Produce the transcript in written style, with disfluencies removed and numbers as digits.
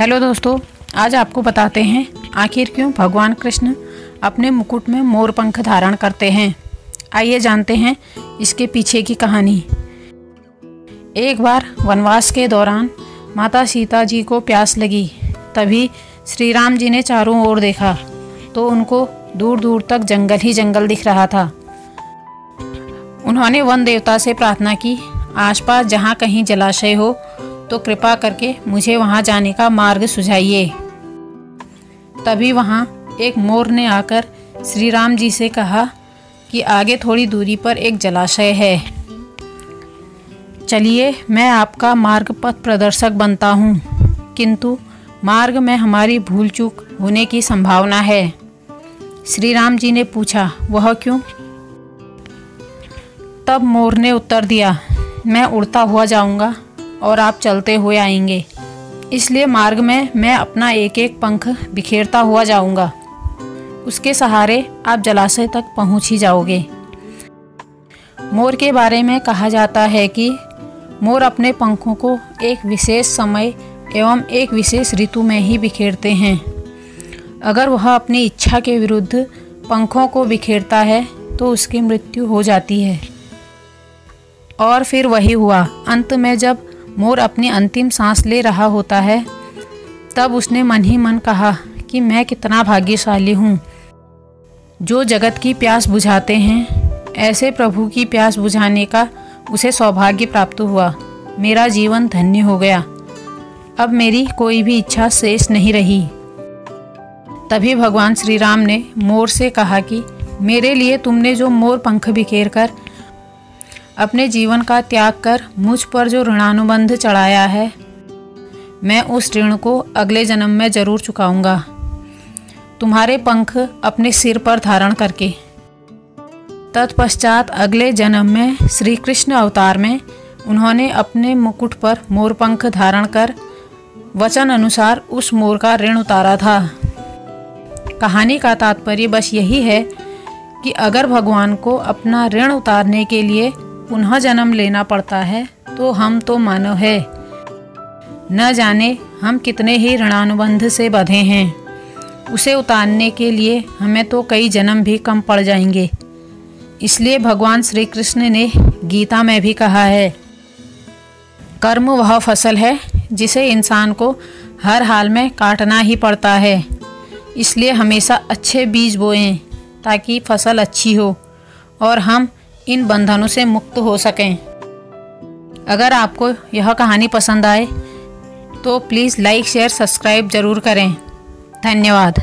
Hello दोस्तों, आज आपको बताते हैं आखिर क्यों भगवान कृष्ण अपने मुकुट में मोर पंख धारण करते हैं। आइए जानते हैं इसके पीछे की कहानी। एक बार वनवास के दौरान माता सीता जी को प्यास लगी। तभी श्री राम जी ने चारों ओर देखा तो उनको दूर दूर तक जंगल ही जंगल दिख रहा था। उन्होंने वन देवता से प्रार्थना की, आसपास जहाँ कहीं जलाशय हो तो कृपा करके मुझे वहाँ जाने का मार्ग सुझाइए। तभी वहाँ एक मोर ने आकर श्री राम जी से कहा कि आगे थोड़ी दूरी पर एक जलाशय है, चलिए मैं आपका मार्ग पथ प्रदर्शक बनता हूँ, किंतु मार्ग में हमारी भूल चूक होने की संभावना है। श्री राम जी ने पूछा, वह क्यों? तब मोर ने उत्तर दिया, मैं उड़ता हुआ जाऊंगा और आप चलते हुए आएंगे, इसलिए मार्ग में मैं अपना एक एक पंख बिखेरता हुआ जाऊंगा। उसके सहारे आप जलाशय तक पहुंच ही जाओगे। मोर के बारे में कहा जाता है कि मोर अपने पंखों को एक विशेष समय एवं एक विशेष ऋतु में ही बिखेरते हैं। अगर वह अपनी इच्छा के विरुद्ध पंखों को बिखेरता है तो उसकी मृत्यु हो जाती है। और फिर वही हुआ। अंत में जब मोर अपनी अंतिम सांस ले रहा होता है तब उसने मन ही मन कहा कि मैं कितना भाग्यशाली हूँ जो जगत की प्यास बुझाते हैं। ऐसे प्रभु की प्यास बुझाने का उसे सौभाग्य प्राप्त हुआ। मेरा जीवन धन्य हो गया। अब मेरी कोई भी इच्छा शेष नहीं रही। तभी भगवान श्री राम ने मोर से कहा कि मेरे लिए तुमने जो मोर पंख बिखेर कर अपने जीवन का त्याग कर मुझ पर जो ऋणानुबंध चढ़ाया है, मैं उस ऋण को अगले जन्म में जरूर चुकाऊंगा, तुम्हारे पंख अपने सिर पर धारण करके। तत्पश्चात अगले जन्म में श्री कृष्ण अवतार में उन्होंने अपने मुकुट पर मोर पंख धारण कर वचन अनुसार उस मोर का ऋण उतारा था। कहानी का तात्पर्य बस यही है कि अगर भगवान को अपना ऋण उतारने के लिए पुनः जन्म लेना पड़ता है तो हम तो मानव है, न जाने हम कितने ही ऋणानुबंध से बंधे हैं। उसे उतारने के लिए हमें तो कई जन्म भी कम पड़ जाएंगे। इसलिए भगवान श्री कृष्ण ने गीता में भी कहा है, कर्म वह फसल है जिसे इंसान को हर हाल में काटना ही पड़ता है। इसलिए हमेशा अच्छे बीज बोएं ताकि फसल अच्छी हो और हम इन बंधनों से मुक्त हो सकें। अगर आपको यह कहानी पसंद आए तो प्लीज़ लाइक शेयर सब्सक्राइब ज़रूर करें। धन्यवाद।